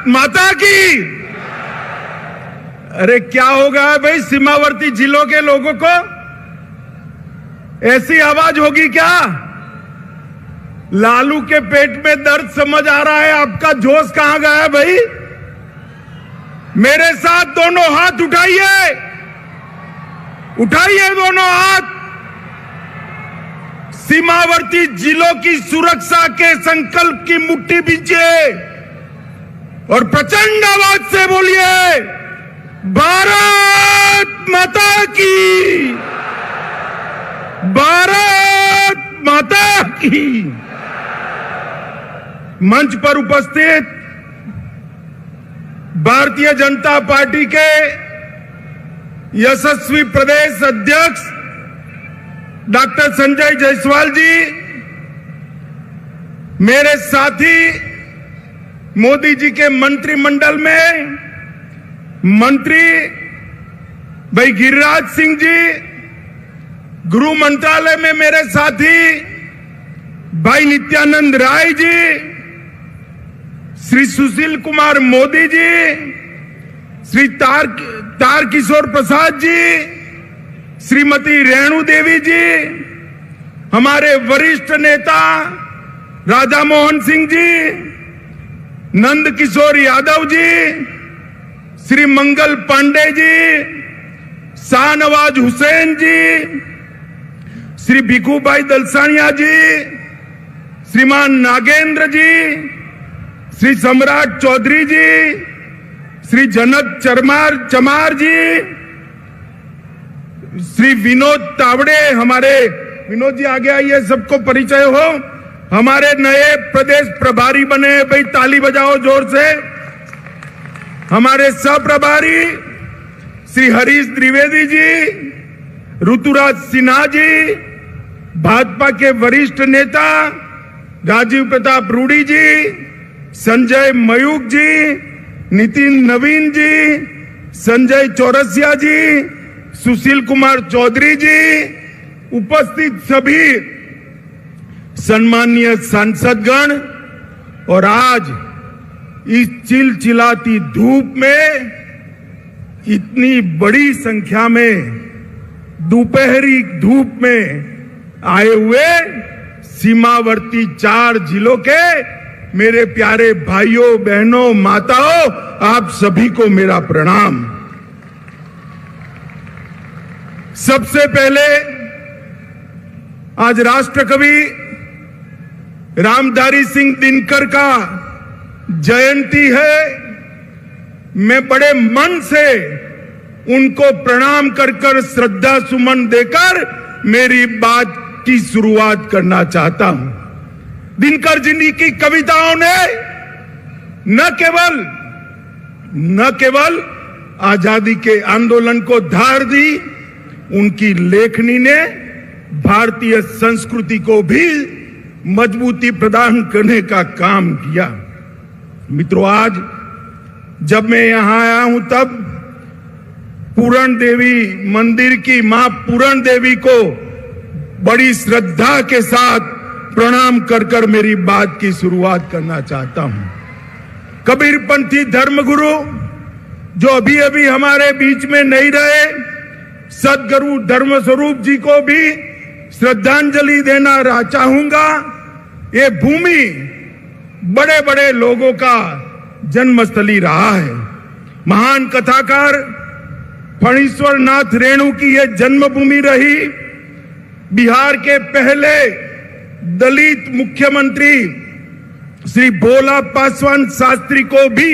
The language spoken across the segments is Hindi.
माता की। अरे क्या होगा भाई सीमावर्ती जिलों के लोगों को? ऐसी आवाज होगी क्या? लालू के पेट में दर्द समझ आ रहा है, आपका जोश कहां गया है भाई? मेरे साथ दोनों हाथ उठाइए, उठाइए दोनों हाथ। सीमावर्ती जिलों की सुरक्षा के संकल्प की मुट्ठी बीजिए और प्रचंड आवाज से बोलिए, भारत माता की, भारत माता की। मंच पर उपस्थित भारतीय जनता पार्टी के यशस्वी प्रदेश अध्यक्ष डॉक्टर संजय जायसवाल जी, मेरे साथी मोदी जी के मंत्रिमंडल में मंत्री भाई गिरिराज सिंह जी, गृह मंत्रालय में मेरे साथी भाई नित्यानंद राय जी, श्री सुशील कुमार मोदी जी, श्री तारकिशोर प्रसाद जी, श्रीमती रेणु देवी जी, हमारे वरिष्ठ नेता राधा मोहन सिंह जी, नंद किशोर यादव जी, श्री मंगल पांडे जी, शाहनवाज हुसैन जी, श्री भिखूभाई दलसानिया जी, श्रीमान नागेंद्र जी, श्री सम्राट चौधरी जी, श्री जनक चमार जी, श्री विनोद तावड़े, हमारे विनोद जी आगे आइए, सबको परिचय हो, हमारे नए प्रदेश प्रभारी बने भाई, ताली बजाओ जोर से। हमारे सह प्रभारी श्री हरीश द्विवेदी जी, ऋतुराज सिन्हा जी, भाजपा के वरिष्ठ नेता राजीव प्रताप रूडी जी, संजय मयूख जी, नितिन नवीन जी, संजय चौरसिया जी, सुशील कुमार चौधरी जी, उपस्थित सभी सम्मानीय सांसदगण और आज इस चिलचिलाती धूप में इतनी बड़ी संख्या में दोपहरी धूप में आए हुए सीमावर्ती 4 जिलों के मेरे प्यारे भाइयों बहनों माताओं, आप सभी को मेरा प्रणाम। सबसे पहले आज राष्ट्रकवि रामधारी सिंह दिनकर का जयंती है। मैं बड़े मन से उनको प्रणाम कर श्रद्धा सुमन देकर मेरी बात की शुरुआत करना चाहता हूं। दिनकर जी की कविताओं ने न केवल आजादी के आंदोलन को धार दी, उनकी लेखनी ने भारतीय संस्कृति को भी मजबूती प्रदान करने का काम किया। मित्रों, आज जब मैं यहां आया हूं तब पूरण देवी मंदिर की मां पूरण देवी को बड़ी श्रद्धा के साथ प्रणाम कर मेरी बात की शुरुआत करना चाहता हूं। कबीरपंथी धर्मगुरु जो अभी अभी हमारे बीच में नहीं रहे, सदगुरु धर्मस्वरूप जी को भी श्रद्धांजलि देना चाहूंगा। ये भूमि बड़े बड़े लोगों का जन्मस्थली रहा है। महान कथाकार फणीश्वर नाथ रेणु की यह जन्मभूमि रही। बिहार के पहले दलित मुख्यमंत्री श्री भोला पासवान शास्त्री को भी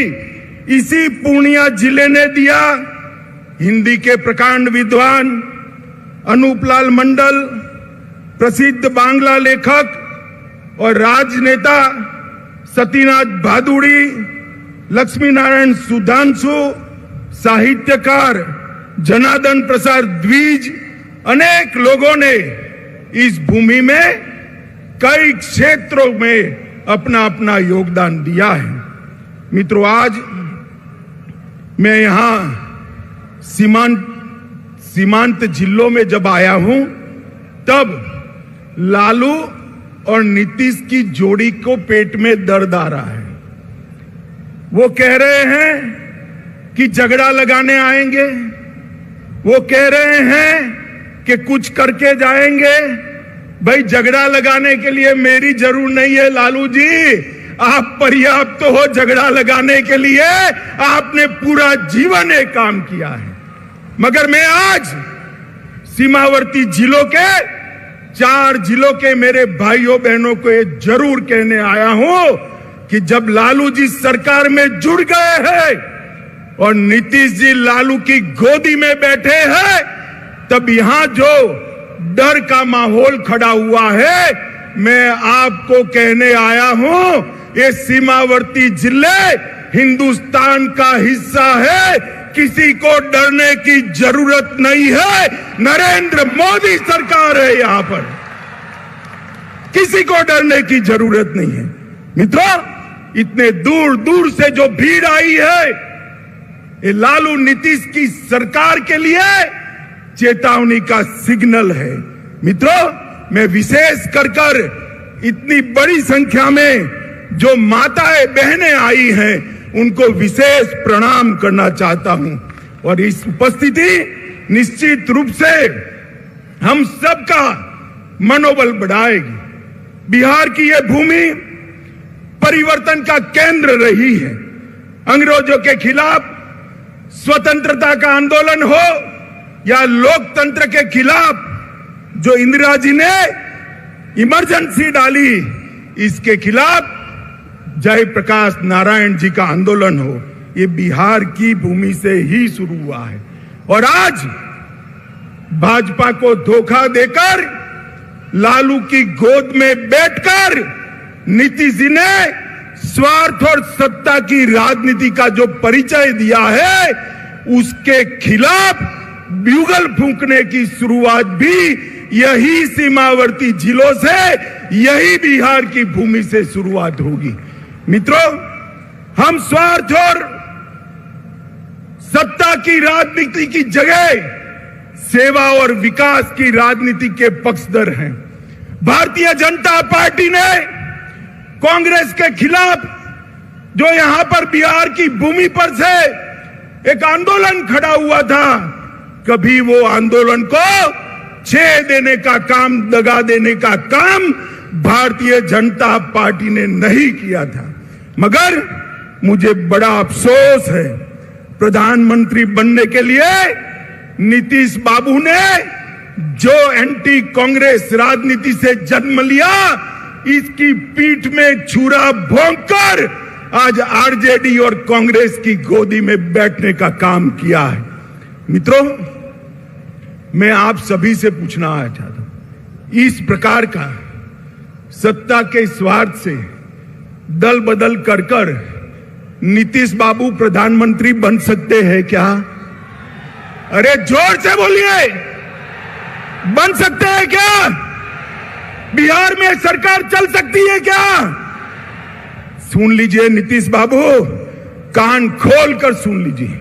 इसी पूर्णिया जिले ने दिया। हिंदी के प्रकांड विद्वान अनूपलाल मंडल, प्रसिद्ध बांग्ला लेखक और राजनेता सतीनाथ भादुड़ी, लक्ष्मी नारायण सुधांशु, साहित्यकार जनार्दन प्रसाद द्विज, अनेक लोगों ने इस भूमि में कई क्षेत्रों में अपना अपना योगदान दिया है। मित्रों, आज मैं यहां सीमांत जिलों में जब आया हूं तब लालू और नीतीश की जोड़ी को पेट में दर्द आ रहा है। वो कह रहे हैं कि झगड़ा लगाने आएंगे, वो कह रहे हैं कि कुछ करके जाएंगे। भाई झगड़ा लगाने के लिए मेरी जरूर नहीं है लालू जी, आप पर्याप्त हो झगड़ा लगाने के लिए, आपने पूरा जीवन एक काम किया है। मगर मैं आज सीमावर्ती जिलों के 4 जिलों के मेरे भाइयों बहनों को ये जरूर कहने आया हूं कि जब लालू जी सरकार में जुड़ गए हैं और नीतीश जी लालू की गोदी में बैठे हैं, तब यहां जो डर का माहौल खड़ा हुआ है, मैं आपको कहने आया हूं, ये सीमावर्ती जिले हिंदुस्तान का हिस्सा है, किसी को डरने की जरूरत नहीं है। नरेंद्र मोदी सरकार है यहां पर, किसी को डरने की जरूरत नहीं है। मित्रों, इतने दूर दूर से जो भीड़ आई है, ये लालू नीतीश की सरकार के लिए चेतावनी का सिग्नल है। मित्रों, मैं विशेष कर इतनी बड़ी संख्या में जो माताएं बहनें आई हैं, उनको विशेष प्रणाम करना चाहता हूं। और इस उपस्थिति निश्चित रूप से हम सबका मनोबल बढ़ाएगी। बिहार की यह भूमि परिवर्तन का केंद्र रही है। अंग्रेजों के खिलाफ स्वतंत्रता का आंदोलन हो या लोकतंत्र के खिलाफ जो इंदिरा जी ने इमरजेंसी डाली, इसके खिलाफ जयप्रकाश नारायण जी का आंदोलन हो, ये बिहार की भूमि से ही शुरू हुआ है। और आज भाजपा को धोखा देकर लालू की गोद में बैठकर नीतीश जी ने स्वार्थ और सत्ता की राजनीति का जो परिचय दिया है, उसके खिलाफ ब्यूगल फूंकने की शुरुआत भी यही सीमावर्ती जिलों से, यही बिहार की भूमि से शुरुआत होगी। मित्रों, हम स्वार्थ और सत्ता की राजनीति की जगह सेवा और विकास की राजनीति के पक्षधर हैं। भारतीय जनता पार्टी ने कांग्रेस के खिलाफ जो यहां पर बिहार की भूमि पर से एक आंदोलन खड़ा हुआ था, कभी वो आंदोलन को छेड़ देने का काम, दगा देने का काम भारतीय जनता पार्टी ने नहीं किया था। मगर मुझे बड़ा अफसोस है, प्रधानमंत्री बनने के लिए नीतीश बाबू ने जो एंटी कांग्रेस राजनीति से जन्म लिया, इसकी पीठ में छुरा भोंककर आज आरजेडी और कांग्रेस की गोदी में बैठने का काम किया है। मित्रों, मैं आप सभी से पूछना चाहता हूं, इस प्रकार का सत्ता के स्वार्थ से दल बदल कर नीतीश बाबू प्रधानमंत्री बन सकते हैं क्या? अरे जोर से बोलिए, बन सकते हैं क्या? बिहार में सरकार चल सकती है क्या? सुन लीजिए नीतीश बाबू, कान खोल कर सुन लीजिए।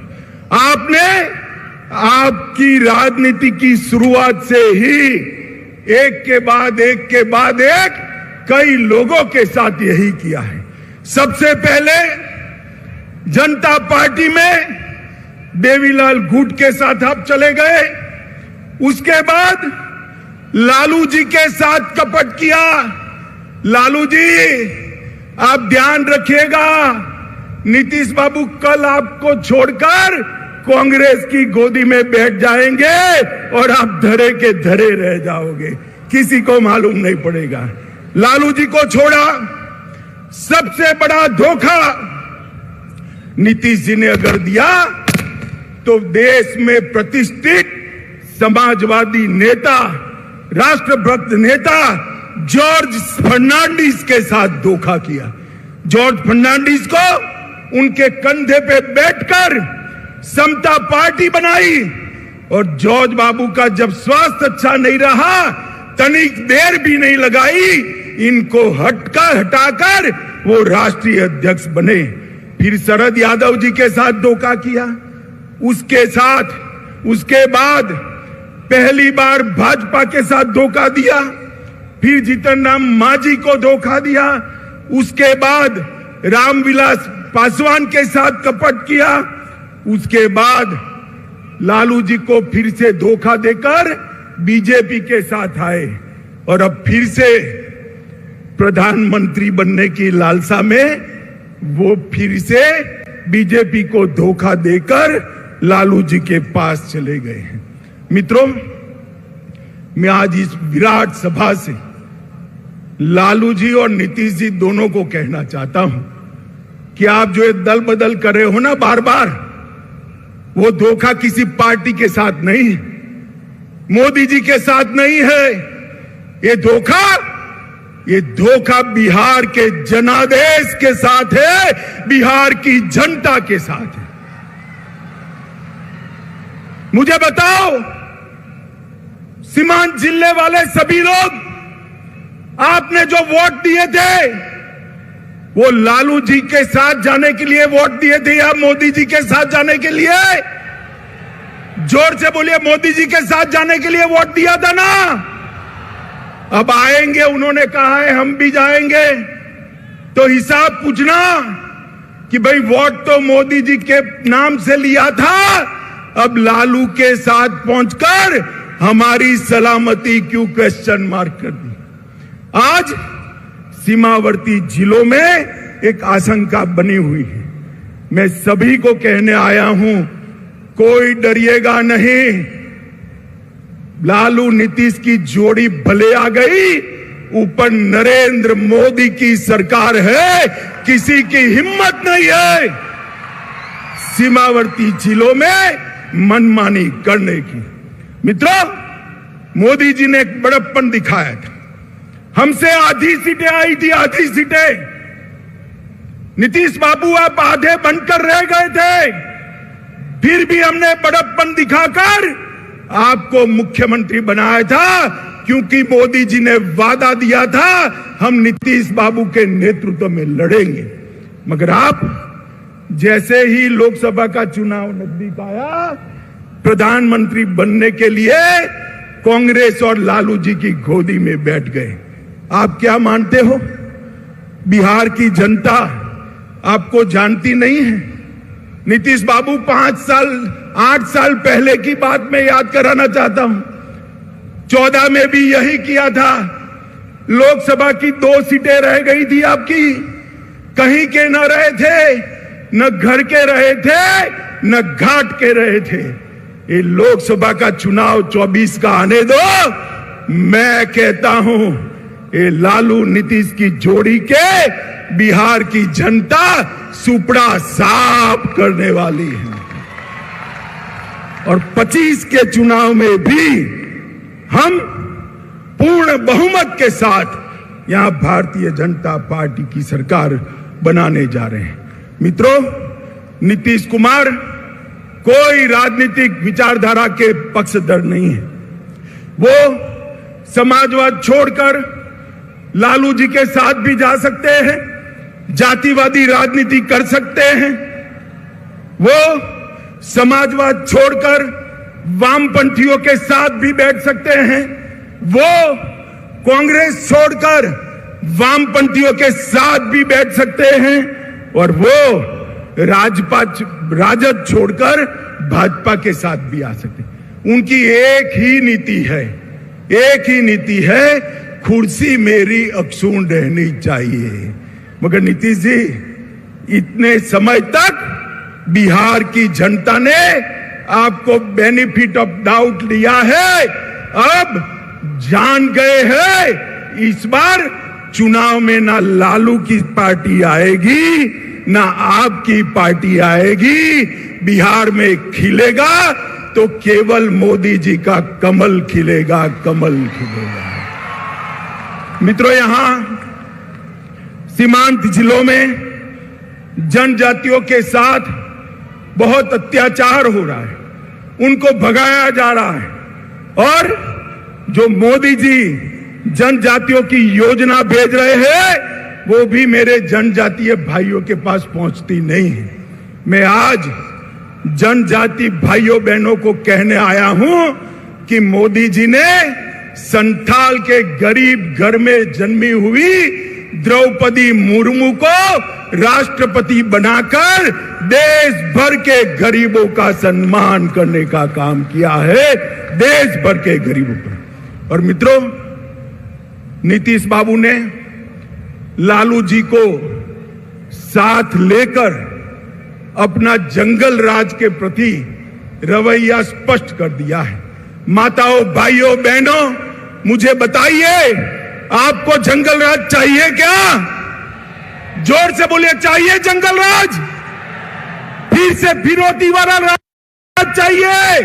आपने आपकी राजनीति की शुरुआत से ही एक के बाद एक कई लोगों के साथ यही किया है। सबसे पहले जनता पार्टी में देवीलाल गुट के साथ आप चले गए, उसके बाद लालू जी के साथ कपट किया। लालू जी, आप ध्यान रखिएगा, नीतीश बाबू कल आपको छोड़कर कांग्रेस की गोदी में बैठ जाएंगे और आप धरे के धरे रह जाओगे, किसी को मालूम नहीं पड़ेगा। लालू जी को छोड़ा, सबसे बड़ा धोखा नीतीश जी ने अगर दिया तो देश में प्रतिष्ठित समाजवादी नेता, राष्ट्रभक्त नेता जॉर्ज फर्नांडिस के साथ धोखा किया। जॉर्ज फर्नांडिस को उनके कंधे पे बैठकर समता पार्टी बनाई और जॉर्ज बाबू का जब स्वास्थ्य अच्छा नहीं रहा, तनिक देर भी नहीं लगाई, इनको हटाकर वो राष्ट्रीय अध्यक्ष बने। फिर शरद यादव जी के साथ धोखा किया, उसके बाद पहली बार भाजपा के साथ धोखा दिया, फिर जीतन राम मांझी को धोखा दिया, उसके बाद रामविलास पासवान के साथ कपट किया, उसके बाद लालू जी को फिर से धोखा देकर बीजेपी के साथ आए और अब फिर से प्रधानमंत्री बनने की लालसा में वो फिर से बीजेपी को धोखा देकर लालू जी के पास चले गए हैं। मित्रों, मैं आज इस विराट सभा से लालू जी और नीतीश जी दोनों को कहना चाहता हूं कि आप जो ये दल बदल कर रहे हो ना बार बार, वो धोखा किसी पार्टी के साथ नहीं है, मोदी जी के साथ नहीं है। ये धोखा बिहार के जनादेश के साथ है, बिहार की जनता के साथ है। मुझे बताओ, सीमांत जिले वाले सभी लोग आपने जो वोट दिए थे, वो लालू जी के साथ जाने के लिए वोट दिए थे या मोदी जी के साथ जाने के लिए? जोर से बोलिए, मोदी जी के साथ जाने के लिए वोट दिया था ना? अब आएंगे, उन्होंने कहा है हम भी जाएंगे, तो हिसाब पूछना कि भाई वोट तो मोदी जी के नाम से लिया था, अब लालू के साथ पहुंचकर हमारी सलामती क्यों क्वेश्चन मार्क कर दी? आज सीमावर्ती जिलों में एक आशंका बनी हुई है। मैं सभी को कहने आया हूं, कोई डरिएगा नहीं। लालू नीतीश की जोड़ी भले आ गई, ऊपर नरेंद्र मोदी की सरकार है, किसी की हिम्मत नहीं है सीमावर्ती जिलों में मनमानी करने की। मित्रों, मोदी जी ने एक बड़प्पन दिखाया था, हमसे आधी सीटें आई थी, आधी सीटें। नीतीश बाबू आप आधे बनकर रह गए थे, फिर भी हमने बड़प्पन दिखाकर आपको मुख्यमंत्री बनाया था, क्योंकि मोदी जी ने वादा दिया था हम नीतीश बाबू के नेतृत्व में लड़ेंगे। मगर आप जैसे ही लोकसभा का चुनाव नजदीक आया, प्रधानमंत्री बनने के लिए कांग्रेस और लालू जी की गोदी में बैठ गए। आप क्या मानते हो, बिहार की जनता आपको जानती नहीं है? नीतीश बाबू 8 साल पहले की बात मैं याद कराना चाहता हूं। 14 में भी यही किया था। लोकसभा की 2 सीटें रह गई थी आपकी, कहीं के न रहे थे, न घर के रहे थे, न घाट के रहे थे। ये लोकसभा का चुनाव 24 का आने दो। मैं कहता हूं, ये लालू नीतीश की जोड़ी के बिहार की जनता सुपड़ा साफ करने वाली है। और 25 के चुनाव में भी हम पूर्ण बहुमत के साथ यहां भारतीय जनता पार्टी की सरकार बनाने जा रहे हैं। मित्रों, नीतीश कुमार कोई राजनीतिक विचारधारा के पक्षधर नहीं है। वो समाजवाद छोड़कर लालू जी के साथ भी जा सकते हैं, जातिवादी राजनीति कर सकते हैं। वो समाजवाद छोड़कर वामपंथियों के साथ भी बैठ सकते हैं। वो कांग्रेस छोड़कर वामपंथियों के साथ भी बैठ सकते हैं। और वो राजद छोड़कर भाजपा के साथ भी आ सकते हैं। उनकी एक ही नीति है, कुर्सी मेरी अक्षुण्ण रहनी चाहिए। मगर नीतीश जी, इतने समय तक बिहार की जनता ने आपको बेनिफिट ऑफ डाउट लिया है, अब जान गए हैं इस बार चुनाव में ना लालू की पार्टी आएगी, ना आपकी पार्टी आएगी। बिहार में खिलेगा तो केवल मोदी जी का कमल खिलेगा, कमल खिलेगा। मित्रों, यहां सीमांत जिलों में जनजातियों के साथ बहुत अत्याचार हो रहा है, उनको भगाया जा रहा है। और जो मोदी जी जनजातियों की योजना भेज रहे हैं, वो भी मेरे जनजातीय भाइयों के पास पहुंचती नहीं है। मैं आज जनजाति भाइयों बहनों को कहने आया हूं कि मोदी जी ने संथाल के गरीब घर में जन्मी हुई द्रौपदी मुर्मू को राष्ट्रपति बनाकर देश भर के गरीबों का सम्मान करने का काम किया है, देश भर के गरीबों का। और मित्रों, नीतीश बाबू ने लालू जी को साथ लेकर अपना जंगल राज के प्रति रवैया स्पष्ट कर दिया है। माताओं, भाइयों, बहनों, मुझे बताइए, आपको जंगल राज चाहिए क्या? जोर से बोलिए, चाहिए जंगल राज? फिर से फिरौती वाला राज चाहिए?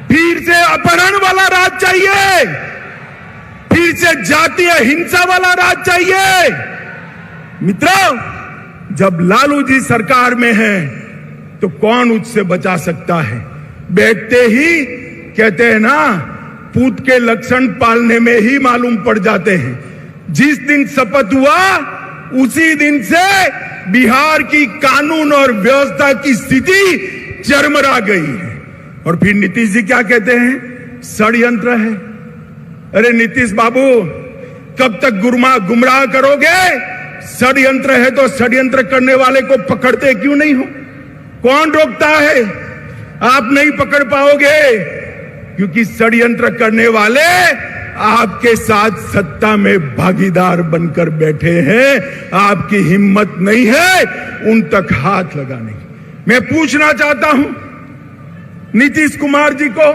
फिर से अपहरण वाला राज चाहिए? फिर से जातीय हिंसा वाला राज चाहिए? मित्रों, जब लालू जी सरकार में है तो कौन उससे बचा सकता है? बैठते ही कहते हैं ना, पूत के लक्षण पालने में ही मालूम पड़ जाते हैं। जिस दिन शपथ हुआ उसी दिन से बिहार की कानून और व्यवस्था की स्थिति चरमरा गई है। और फिर नीतीश जी क्या कहते हैं? षड्यंत्र है। अरे नीतीश बाबू, कब तक गुमराह करोगे? षड्यंत्र है तो षड्यंत्र करने वाले को पकड़ते क्यों नहीं हो? कौन रोकता है? आप नहीं पकड़ पाओगे, क्योंकि षड्यंत्र करने वाले आपके साथ सत्ता में भागीदार बनकर बैठे हैं। आपकी हिम्मत नहीं है उन तक हाथ लगाने की। मैं पूछना चाहता हूं नीतीश कुमार जी को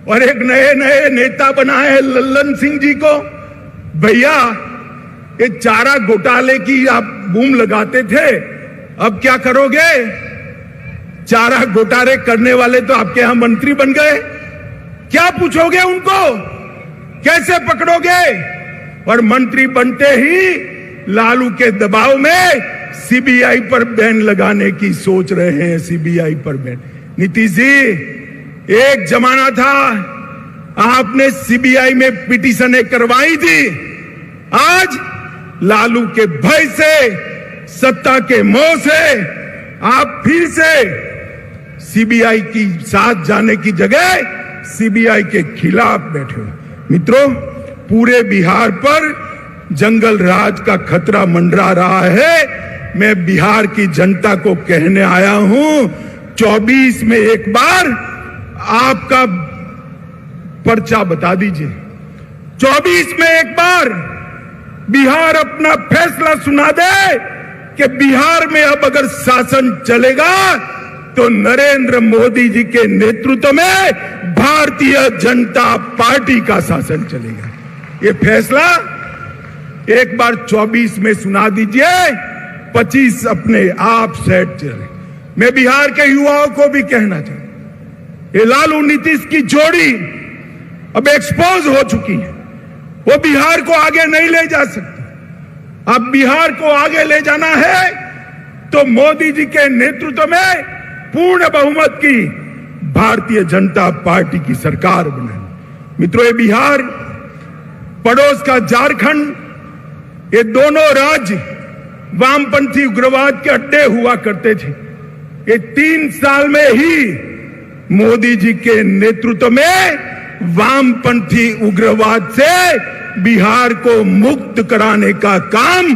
और एक नए नए नेता बनाए हैं लल्लन सिंह जी को, भैया ये चारा घोटाले की आप बूम लगाते थे, अब क्या करोगे? चारा घोटाले करने वाले तो आपके यहां मंत्री बन गए, क्या पूछोगे उनको? कैसे पकड़ोगे? और मंत्री बनते ही लालू के दबाव में सीबीआई पर बैन लगाने की सोच रहे हैं। सीबीआई पर बैन। नीतीश जी, एक जमाना था आपने सीबीआई में पिटीशनें करवाई थी, आज लालू के भय से, सत्ता के मोह से आप फिर से सीबीआई की साथ जाने की जगह सीबीआई के खिलाफ बैठे हो। मित्रों, पूरे बिहार पर जंगल राज का खतरा मंडरा रहा है। मैं बिहार की जनता को कहने आया हूं, 24 में एक बार आपका पर्चा बता दीजिए। 24 में एक बार बिहार अपना फैसला सुना दे कि बिहार में अब अगर शासन चलेगा तो नरेंद्र मोदी जी के नेतृत्व में भारतीय जनता पार्टी का शासन चलेगा। ये फैसला एक बार 24 में सुना दीजिए, 25 अपने आप सेट चले। मैं बिहार के युवाओं को भी कहना चाहता हूं, ये लालू नीतीश की जोड़ी अब एक्सपोज हो चुकी है। वो बिहार को आगे नहीं ले जा सकती। अब बिहार को आगे ले जाना है तो मोदी जी के नेतृत्व में पूर्ण बहुमत की भारतीय जनता पार्टी की सरकार बनानी। मित्रों, ये बिहार, पड़ोस का झारखंड, ये दोनों राज्य वामपंथी उग्रवाद के अड्डे हुआ करते थे। ये 3 साल में ही मोदी जी के नेतृत्व में वामपंथी उग्रवाद से बिहार को मुक्त कराने का काम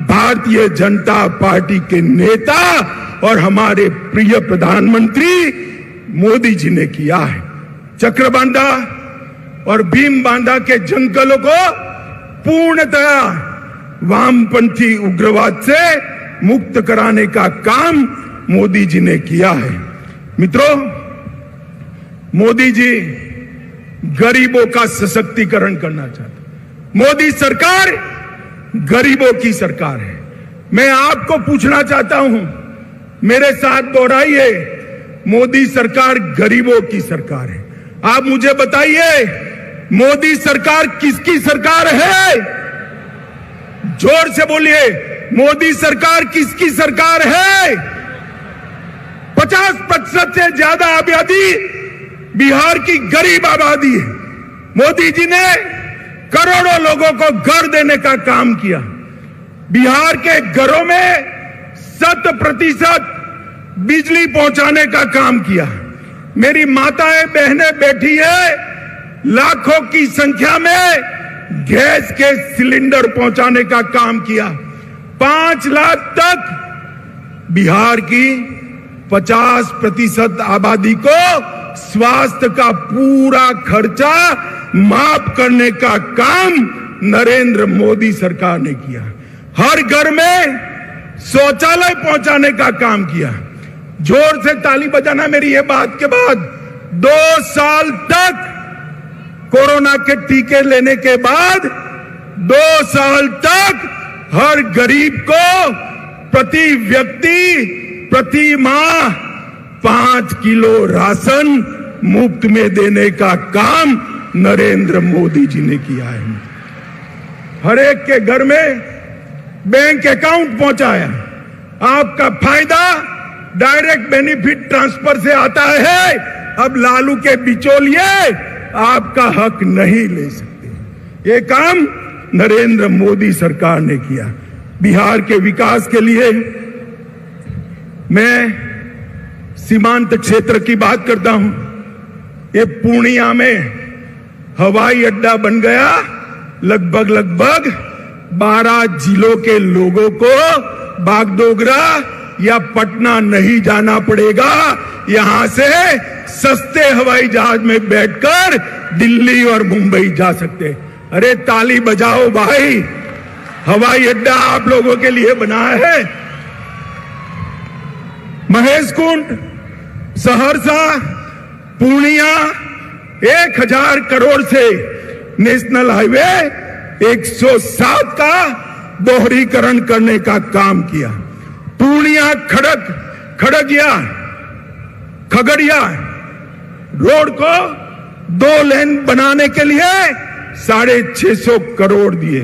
भारतीय जनता पार्टी के नेता और हमारे प्रिय प्रधानमंत्री मोदी जी ने किया है। चक्रबांधा और भीमबांधा के जंगलों को पूर्णतया वामपंथी उग्रवाद से मुक्त कराने का काम मोदी जी ने किया है। मित्रों, मोदी जी गरीबों का सशक्तिकरण करना चाहते। मोदी सरकार गरीबों की सरकार है। मैं आपको पूछना चाहता हूं, मेरे साथ दोहराइए, मोदी सरकार गरीबों की सरकार है। आप मुझे बताइए, मोदी सरकार किसकी सरकार है? जोर से बोलिए, मोदी सरकार किसकी सरकार है? 50% से ज्यादा आबादी बिहार की गरीब आबादी है। मोदी जी ने करोड़ों लोगों को घर देने का काम किया। बिहार के घरों में 100% बिजली पहुंचाने का काम किया। मेरी माताएं बहनें बैठी है, लाखों की संख्या में गैस के सिलेंडर पहुंचाने का काम किया। 5 लाख तक बिहार की 50% आबादी को स्वास्थ्य का पूरा खर्चा माफ करने का काम नरेंद्र मोदी सरकार ने किया। हर घर में शौचालय पहुंचाने का काम किया। जोर से ताली बजाना मेरी ये बात के बाद। 2 साल तक कोरोना के टीके लेने के बाद 2 साल तक हर गरीब को प्रति व्यक्ति प्रति माह 5 किलो राशन मुफ्त में देने का काम नरेंद्र मोदी जी ने किया है। हर एक के घर में बैंक अकाउंट पहुंचाया। आपका फायदा डायरेक्ट बेनिफिट ट्रांसफर से आता है। अब लालू के बिचौलिए आपका हक नहीं ले सकते। ये काम नरेंद्र मोदी सरकार ने किया। बिहार के विकास के लिए मैं सीमांत क्षेत्र की बात करता हूं। ये पूर्णिया में हवाई अड्डा बन गया। लगभग 12 जिलों के लोगों को बागडोगरा या पटना नहीं जाना पड़ेगा। यहां से सस्ते हवाई जहाज में बैठकर दिल्ली और मुंबई जा सकते। अरे ताली बजाओ भाई, हवाई अड्डा आप लोगों के लिए बनाया है। महेशकुंड, सहरसा, पूर्णिया 1000 करोड़ से नेशनल हाईवे 107 का दोहरीकरण करने का काम किया। पूर्णिया खगड़िया रोड को 2 लेन बनाने के लिए 650 करोड़ दिए।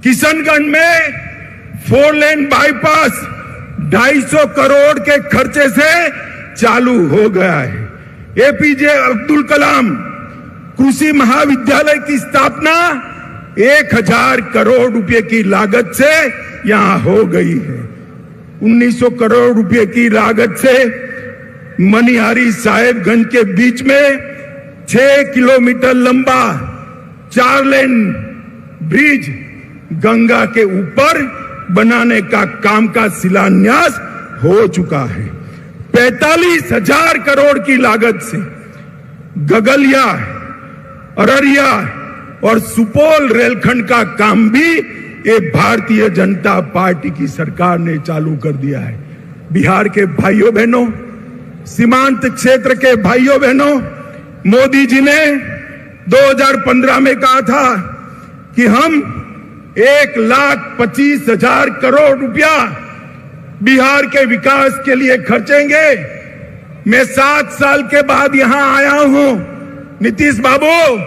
किशनगंज में 4 लेन बाईपास 250 करोड़ के खर्चे से चालू हो गया है। एपीजे अब्दुल कलाम कृषि महाविद्यालय की स्थापना 1000 करोड़ रुपए की लागत से यहां हो गई है। 1900 करोड़ रुपए की लागत से मनिहारी साहेबगंज के बीच में 6 किलोमीटर लंबा 4 लेन ब्रिज गंगा के ऊपर बनाने का काम का शिलान्यास हो चुका है। 45,000 करोड़ की लागत से गगलिया, अररिया और सुपौल रेलखंड का काम भी ये भारतीय जनता पार्टी की सरकार ने चालू कर दिया है। बिहार के भाइयों बहनों, सीमांत क्षेत्र के भाइयों बहनों, मोदी जी ने 2015 में कहा था कि हम 1,25,000 करोड़ रुपया बिहार के विकास के लिए खर्चेंगे। मैं 7 साल के बाद यहां आया हूं। नीतीश बाबू,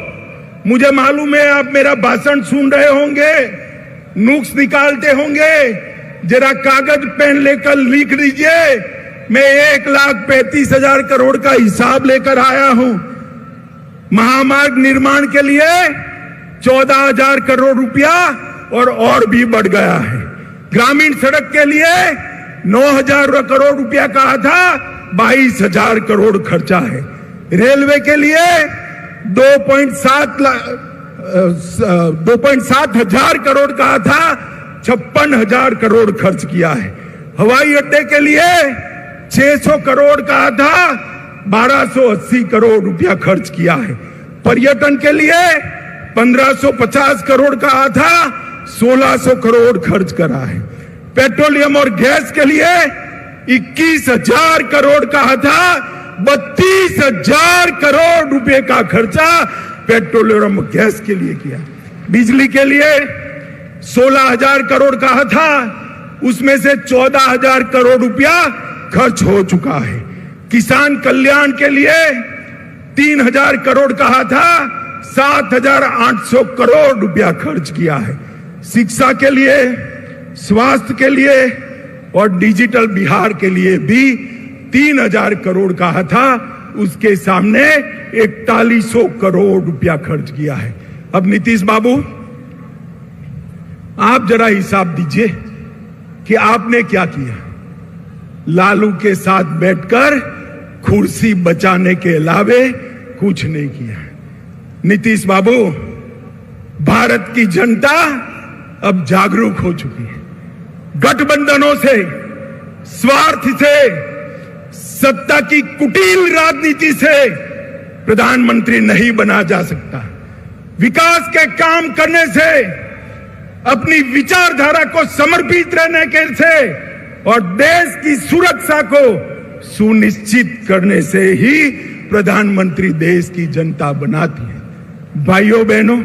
मुझे मालूम है आप मेरा भाषण सुन रहे होंगे, नुक्स निकालते होंगे। जरा कागज पेन लेकर लिख लीजिए। मैं 1,35,000 करोड़ का हिसाब लेकर आया हूं। महामार्ग निर्माण के लिए 14,000 करोड़ रुपया और भी बढ़ गया है। ग्रामीण सड़क के लिए 9,000 करोड़ रुपया कहा था, 22,000 करोड़ खर्चा है। रेलवे के लिए 2.7 हजार करोड़ कहा था, 56,000 करोड़ खर्च किया है। हवाई अड्डे के लिए 600 करोड़ कहा था, 1280 करोड़ रुपया खर्च किया है। पर्यटन के लिए 1550 करोड़ कहा था, 1600 करोड़ खर्च करा है। पेट्रोलियम और गैस के लिए 21,000 करोड़ कहा था, 32,000 करोड़ रुपए का खर्चा पेट्रोलियम और गैस के लिए किया। बिजली के लिए 16,000 करोड़ कहा था, उसमें से 14,000 करोड़ रुपया खर्च हो चुका है। किसान कल्याण के लिए 3,000 करोड़ कहा था, 7,800 करोड़ रुपया खर्च किया है। शिक्षा के लिए, स्वास्थ्य के लिए और डिजिटल बिहार के लिए भी 3,000 करोड़ कहा था, उसके सामने 4100 करोड़ रुपया खर्च किया है। अब नीतीश बाबू, आप जरा हिसाब दीजिए कि आपने क्या किया। लालू के साथ बैठकर कुर्सी बचाने के अलावे कुछ नहीं किया। नीतीश बाबू, भारत की जनता अब जागरूक हो चुकी है। गठबंधनों से, स्वार्थ से, सत्ता की कुटिल राजनीति से प्रधानमंत्री नहीं बना जा सकता। विकास के काम करने से, अपनी विचारधारा को समर्पित रहने के से और देश की सुरक्षा को सुनिश्चित करने से ही प्रधानमंत्री देश की जनता बनाती है। भाइयों बहनों,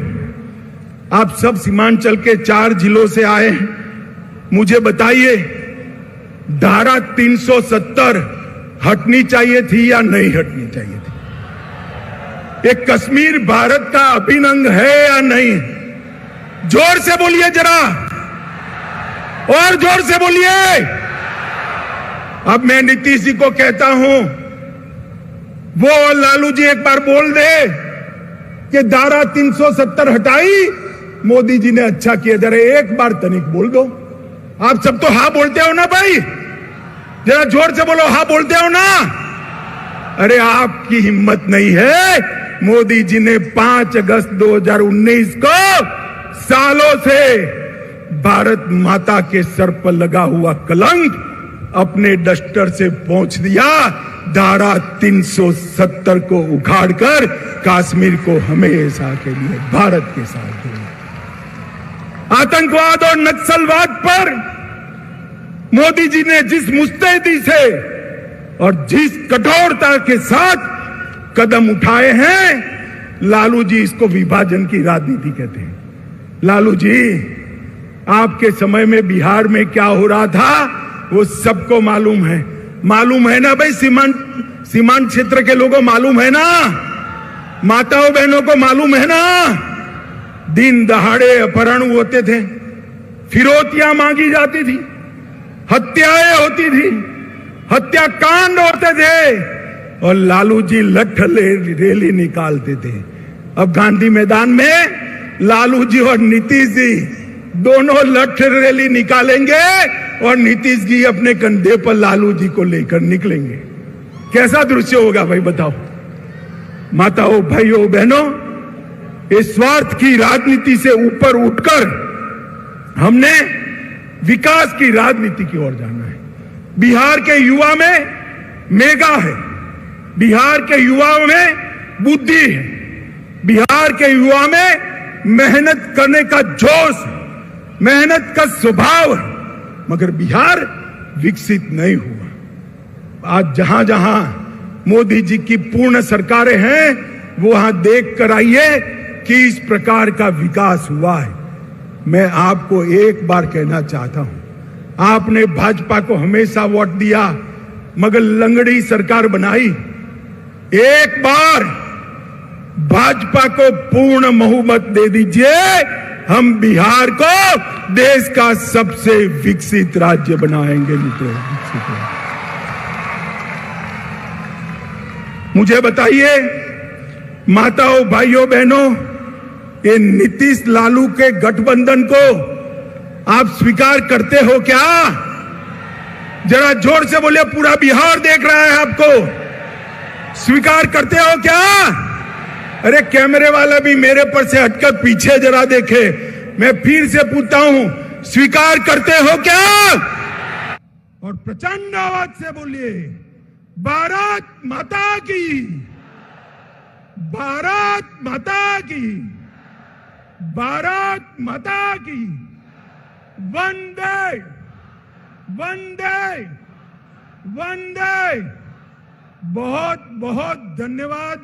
आप सब सीमांचल के 4 जिलों से आए हैं। मुझे बताइए, धारा 370 हटनी चाहिए थी या नहीं हटनी चाहिए थी? ये कश्मीर भारत का अभिन्न अंग है या नहीं? जोर से बोलिए जरा, और जोर से बोलिए। अब मैं नीतीश जी को कहता हूं, वो लालू जी एक बार बोल दे कि धारा 370 हटाई, मोदी जी ने अच्छा किया। जरा एक बार तनिक बोल दो। आप सब तो हाँ बोलते हो ना भाई? जरा जोर से बोलो, हाँ बोलते हो ना? अरे आपकी हिम्मत नहीं है। मोदी जी ने 5 अगस्त 2019 को सालों से भारत माता के सर पर लगा हुआ कलंक अपने डस्टर से पोंछ दिया। धारा 370 को उखाड़कर कश्मीर को हमेशा के लिए भारत के साथ जोड़ा। आतंकवाद और नक्सलवाद पर मोदी जी ने जिस मुस्तैदी से और जिस कठोरता के साथ कदम उठाए हैं, लालू जी इसको विभाजन की राजनीति कहते हैं। लालू जी, आपके समय में बिहार में क्या हो रहा था वो सबको मालूम है। मालूम है ना भाई? सीमांत क्षेत्र के लोगों मालूम है ना? माताओं बहनों को मालूम है ना? दिन दहाड़े अपहरण होते थे, फिरौतियां मांगी जाती थी, हत्याएं होती थी, हत्याकांड होते थे, और लालू जी लठ रैली निकालते थे। अब गांधी मैदान में लालू जी और नीतीश जी दोनों लठ रैली निकालेंगे और नीतीश जी अपने कंधे पर लालू जी को लेकर निकलेंगे। कैसा दृश्य होगा भाई, बताओ। माताओं, भाइयों, बहनों, इस स्वार्थ की राजनीति से ऊपर उठकर हमने विकास की राजनीति की ओर जाना है। बिहार के युवा में मेगा है, बिहार के युवाओं में बुद्धि है, बिहार के युवा में मेहनत करने का जोश है, मेहनत का स्वभाव है, मगर बिहार विकसित नहीं हुआ। आज जहां जहां मोदी जी की पूर्ण सरकारें हैं, वहां देख कर आइए कि इस प्रकार का विकास हुआ है। मैं आपको एक बार कहना चाहता हूं, आपने भाजपा को हमेशा वोट दिया मगर लंगड़ी सरकार बनाई। एक बार भाजपा को पूर्ण बहुमत दे दीजिए, हम बिहार को देश का सबसे विकसित राज्य बनाएंगे। मित्रों, मुझे बताइए, माताओं, भाइयों, बहनों, ये नीतीश लालू के गठबंधन को आप स्वीकार करते हो क्या? जरा जोर से बोलिए, पूरा बिहार देख रहा है आपको। स्वीकार करते हो क्या? अरे कैमरे वाला भी मेरे पर से हटकर पीछे जरा देखे। मैं फिर से पूछता हूं, स्वीकार करते हो क्या? और प्रचंड आवाज से बोलिए, भारत माता की, भारत माता की, भारत माता की। वंदे वंदे वंदे। बहुत बहुत धन्यवाद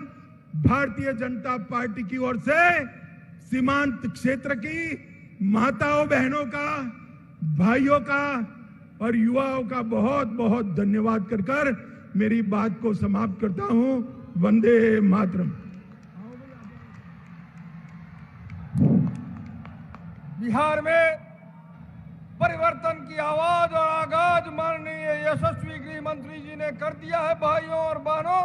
भारतीय जनता पार्टी की ओर से सीमांत क्षेत्र की माताओं, बहनों का, भाइयों का और युवाओं का बहुत बहुत धन्यवाद कर मेरी बात को समाप्त करता हूं। वंदे मातरम। बिहार में परिवर्तन की आवाज और आगाज माननीय यशस्वी गृह मंत्री जी ने कर दिया है। भाइयों और बहनों,